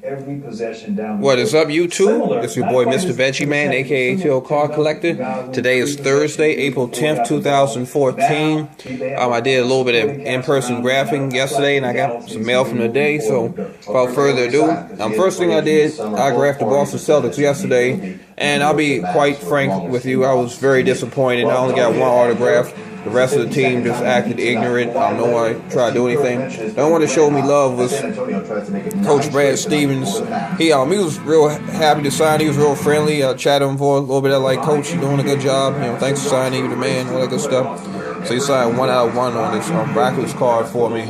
Every possession down. What is up, YouTube? It's your boy, Mr. Veggie Man, aka ATL Card Collector. Today is Thursday, April 10th, 2014. I did a little bit of in-person graphing yesterday, and I got some mail from the day. So, without further ado, first thing I did, I graphed the Boston Celtics yesterday, and I'll be quite frank with you, I was very disappointed. I only got one autograph. The rest of the team just acted ignorant. No one tried to do anything. The only one that showed me love was Coach Brad Stevens. He was real happy to sign. He was real friendly. I chatted him for a little bit. I like, Coach, you're doing a good job. Thanks for signing. You're the man. All that good stuff. So he signed 1 out of 1 on this Miraculous card for me.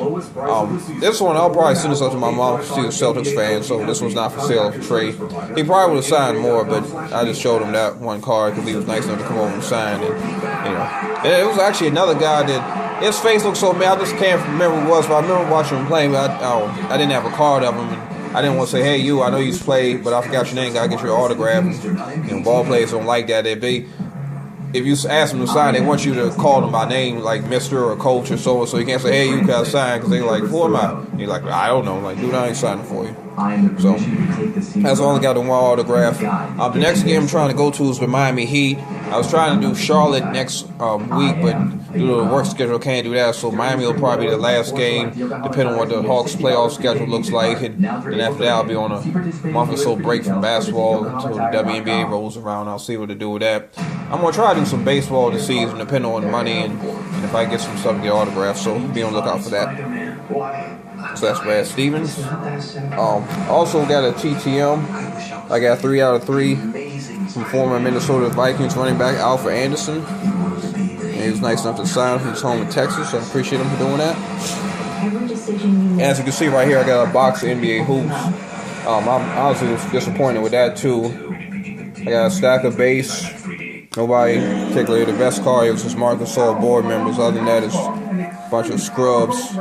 This one, I'll probably send this up to my mom. She's a Celtics fan, so this one's not for sale or for trade. He probably would have signed more, but I just showed him that one card because he was nice enough to come over and sign it. And it was actually another guy that his face looked so bad. I just can't remember who it was, but I remember watching him play. But I didn't have a card of him. And I didn't want to say, hey, you, I know you played, but I forgot your name. Gotta get your autograph. Ball players don't like that. If you ask them to sign, they want you to call them by name, like Mr. or Coach or so you can't say, hey, you gotta sign, because they're like, who am I? And you're like, I don't know. Like, dude, I ain't signing for you. So, that's all I got the one autograph. The next game I'm trying to go to is the Miami Heat. I was trying to do Charlotte next week, but due to the work schedule, I can't do that. So, Miami will probably be the last game, depending on what the Hawks' playoff schedule looks like. And after that, I'll be on a month or so break from basketball until the WNBA rolls around. I'll see what to do with that. I'm going to try to do some baseball this season, depending on the money and if I get some stuff to get autographed. So, be on the lookout for that. So that's Brad Stevens. Also got a TTM. I got 3 out of 3 from former Minnesota Vikings running back Alfred Anderson. And he was nice enough to sign. He's home in Texas, so I appreciate him for doing that. And as you can see right here, I got a box of NBA hoops. I'm honestly disappointed with that too. I got a stack of base. Nobody particularly the best card. It was just Marcus All board members. Other than that, it's a bunch of scrubs.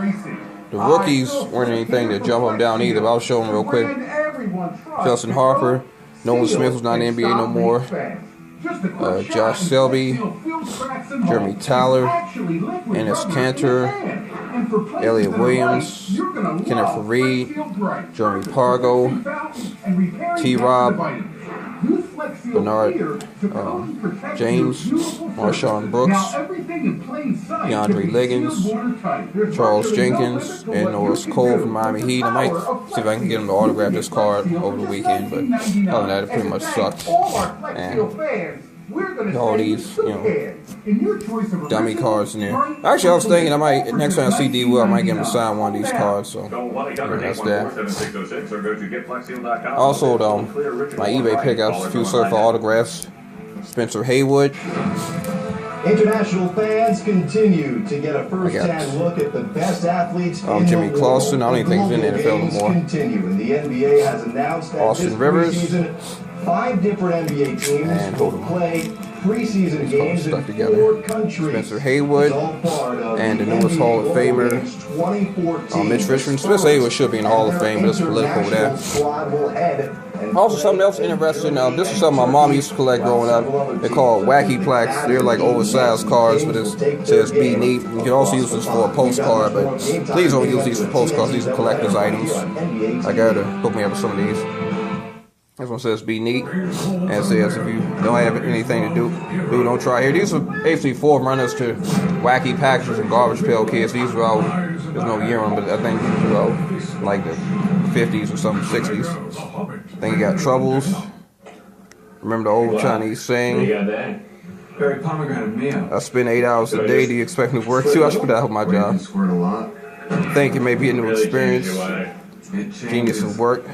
The rookies weren't anything to jump them down either, but I'll show them real quick. Justin Harper, Nolan Smith was not in the NBA no more. Josh Selby, Jeremy Tyler, Enes Kanter, Elliott Williams, Kenneth Fareed, Jeremy Pargo, T-Rob, Bernard James, Marshawn Brooks, DeAndre Liggins, Charles Jenkins, and Norris Cole from Miami Heat. I might see if I can get him to autograph this card over the weekend, but other than that, it pretty much sucked. And all these, dummy cards in there. Actually, I was thinking next time I see D. Will, I might get him to sign one of these cards, so that's that. Also, my eBay pickups, a few surfer autographs. Spencer Haywood. International fans continue to get a first-hand look at the best athletes. Jimmy Clausen. I don't even think he's in the NFL anymore. The NBA has announced that Austin Rivers. Season, 5 different NBA teams will play preseason games in 4 countries. Spencer Haywood and the newest Hall of Famer, Mitch Richmond. Spencer Haywood should be in the Hall of Fame, but it's political with that. Also, something else interesting. This is something my mom used to collect growing up. They're called wacky plaques. They're like oversized cards, but it says "Be Neat." You can also use this for a postcard, but please don't use these for postcards. These are collector's items. I gotta hook me up with some of these. This one says "Be Neat," and it says if you don't have anything to do, don't try here. These are basically runners to wacky packages and garbage pail kids. These are all, there's no year on, but I think these are all like the 50s or something, 60s. I think you got Troubles. Remember the old Chinese saying, I spend 8 hours a day. Do you expect me to work too? I should put that on my job. I think it may be a new experience. Genius of work.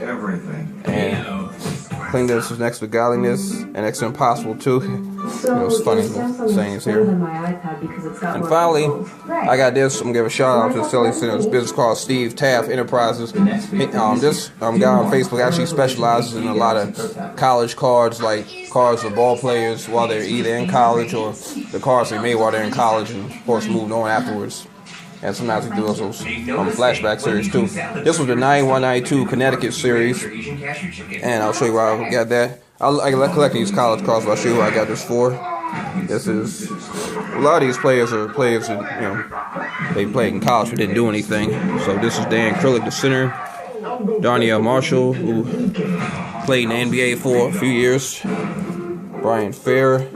And I think this is next to godliness and next to impossible too. It's funny sayings here. And finally, I got this. I'm gonna give a shout out to the Selling Center's business called Steve Taft Enterprises. This guy on Facebook actually specializes in a lot of college cards, like cards for ball players while they're either in college or the cards they made while they're in college and of course moved on afterwards. And sometimes we do also flashback series too. This was the 91-92 Connecticut series, and I'll show you why I got that. I collect these college cards, but I'll show you who I got this for. This is a lot of these players are players that they played in college but didn't do anything. So this is Dan Krillick, the center. Darnell Marshall, who played in the NBA for a few years. Brian Fair.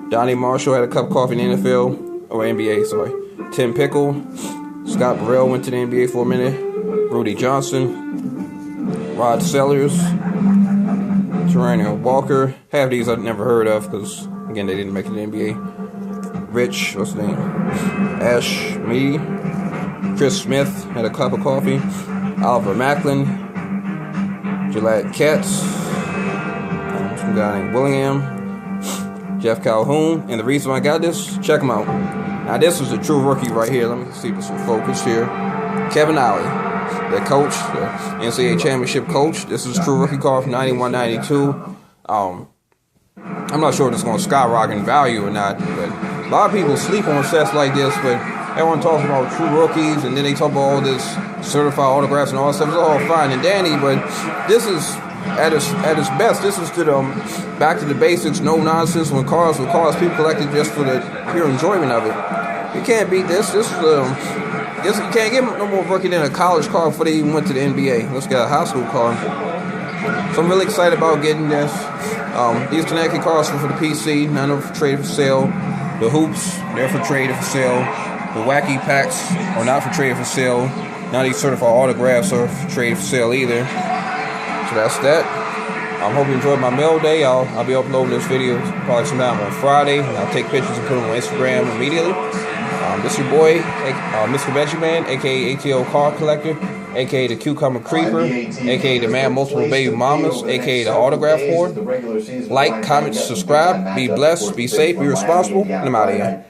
Donnie Marshall had a cup of coffee in the NFL, or NBA, sorry. Tim Pickle. Scott Burrell went to the NBA for a minute. Rudy Johnson. Rod Sellers. Terrell Walker. Half these I've never heard of because, again, they didn't make it to the NBA. Rich, what's his name? Ash Mead. Chris Smith had a cup of coffee. Oliver Macklin. Gillette Katz. Some guy named William. Jeff Calhoun. And the reason I got this, check him out. Now, this is a true rookie right here. Let me see if it's focused here. Kevin Ollie, the coach, the NCAA championship coach. This is a true rookie card from 91-92. I'm not sure if it's going to skyrocket in value or not, but a lot of people sleep on sets like this, but everyone talks about true rookies, and then they talk about all this certified autographs and all that stuff. It's all fine and dandy, but this is, at its best, this is to the back to the basics, no nonsense. When cars people collect it just for the pure enjoyment of it. You can't beat this. This you can't get no more rookie than a college car before they even went to the NBA. Let's get a high school car. So I'm really excited about getting this. These Connecticut cars are for the PC, none of them for trade for sale. The hoops, they're for trade for sale. The wacky packs are not for trade for sale. None of these certified autographs are for trade for sale either. So that's that. I hope you enjoyed my mail day. I'll be uploading this video probably sometime on Friday, and I'll take pictures and put them on Instagram immediately. This is your boy, Mr. Veggie Man, aka ATL Car Collector, aka the Cucumber Creeper, aka the Man Multiple Baby Mamas, aka the Autograph Hoard. Like, comment, subscribe. Be blessed, be safe, be responsible, and I'm out of here.